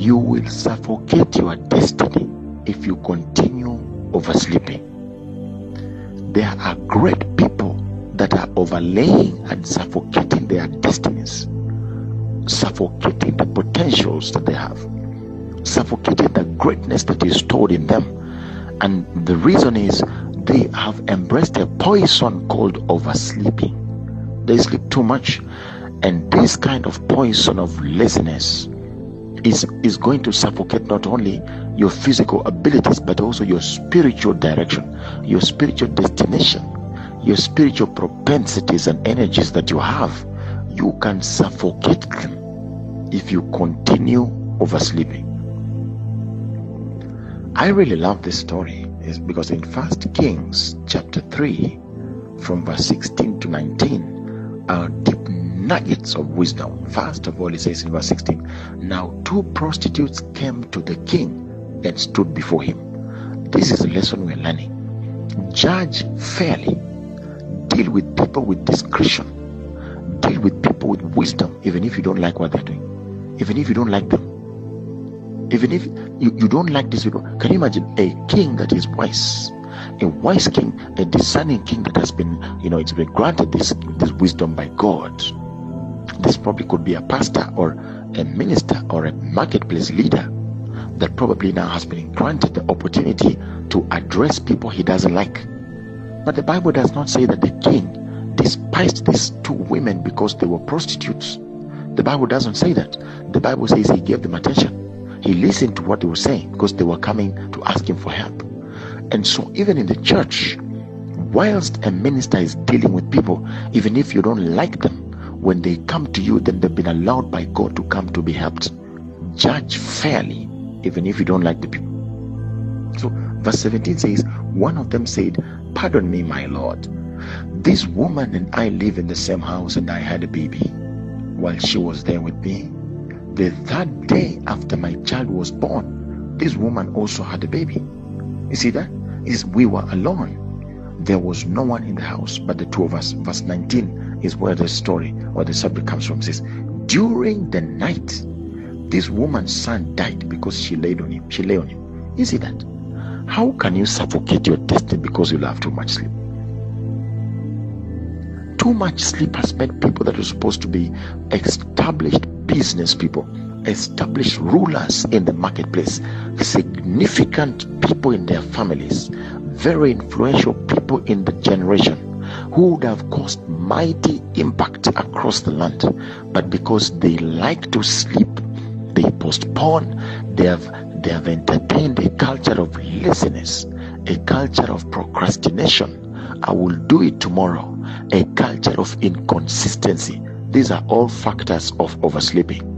You will suffocate your destiny if you continue oversleeping. There are great people that are overlaying and suffocating their destinies, suffocating the potentials that they have, suffocating the greatness that is stored in them. And the reason is they have embraced a poison called oversleeping. They sleep too much, and this kind of poison of laziness is going to suffocate not only your physical abilities but also your spiritual direction, your spiritual destination, your spiritual propensities and energies that you have. You can suffocate them if you continue oversleeping. I really love this story is because in 1 Kings chapter 3 from verse 16 to 19 are deep nuggets of wisdom. First of all, it says in verse 16, now 2 prostitutes came to the king and stood before him. This is a lesson we're learning. Judge fairly. Deal with people with discretion. Deal with people with wisdom, even if you don't like what they're doing, even if you don't like them, even if you don't like these people. Can you imagine a king that is wise? A wise king, a discerning king that has been, it's been granted this wisdom by God. This probably could be a pastor or a minister or a marketplace leader that probably now has been granted the opportunity to address people he doesn't like. But the Bible does not say that the king despised these 2 women because they were prostitutes. The Bible doesn't say that. The Bible says he gave them attention. He listened to what they were saying because they were coming to ask him for help. And so even in the church, whilst a minister is dealing with people, even if you don't like them, when they come to you, then they've been allowed by God to come to be helped. Judge fairly, even if you don't like the people. So verse 17 says, one of them said, pardon me, my Lord. This woman and I live in the same house, and I had a baby while she was there with me. The 3rd day after my child was born, this woman also had a baby. You see that? We were alone. There was no one in the house but the 2 of us. Verse 19 is where the story or the subject comes from. It says, during the night, this woman's son died because she lay on him. You see that? How can you suffocate your destiny because you have too much sleep? Too much sleep has made people that are supposed to be established business people, established rulers in the marketplace, significant people in their families, very influential people in the generation, who would have caused mighty impact across the land. But because they like to sleep, they postpone. They have entertained a culture of laziness, a culture of procrastination. I will do it tomorrow. A culture of inconsistency. These are all factors of oversleeping.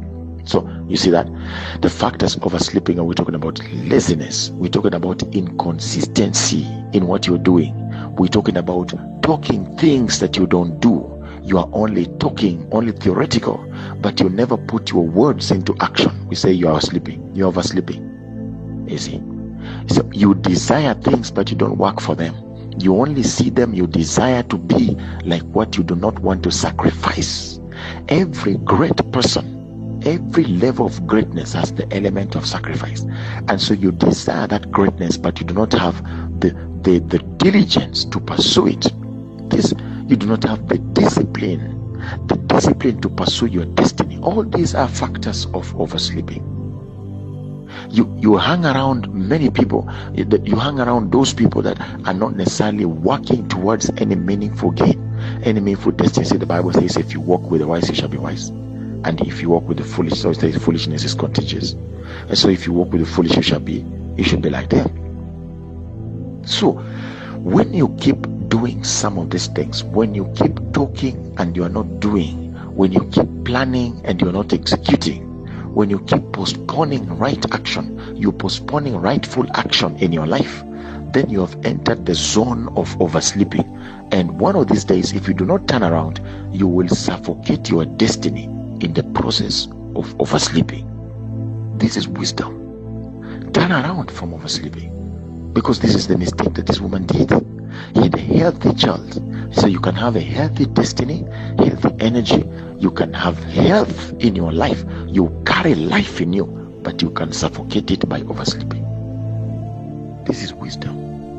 So you see that the factors of oversleeping, are we talking about laziness? We're talking about inconsistency in what you're doing. We're talking about talking things that you don't do. You are only talking, only theoretical, but you never put your words into action. We say you are sleeping, you're oversleeping. You see? So you desire things, but you don't work for them. You only see them, you desire to be like what you do not want to sacrifice. Every great person, every level of greatness has the element of sacrifice. And so you desire that greatness, but you do not have the diligence to pursue it. You do not have the discipline to pursue your destiny. All these are factors of oversleeping. You hang around many people, you hang around those people that are not necessarily working towards any meaningful gain, any meaningful destiny. The Bible says, if you walk with the wise, you shall be wise. And if you walk with the foolish, so it says foolishness is contagious. And so if you walk with the foolish, you should be like them. So when you keep doing some of these things, when you keep talking and you are not doing, when you keep planning and you are not executing, when you keep postponing right action, you're postponing rightful action in your life, then you have entered the zone of oversleeping. And one of these days, if you do not turn around, you will suffocate your destiny in the process of oversleeping. This is wisdom. Turn around from oversleeping, because this is the mistake that this woman did. He had a healthy child. So you can have a healthy destiny, healthy energy. You can have health in your life. You carry life in you, but you can suffocate it by oversleeping. This is wisdom.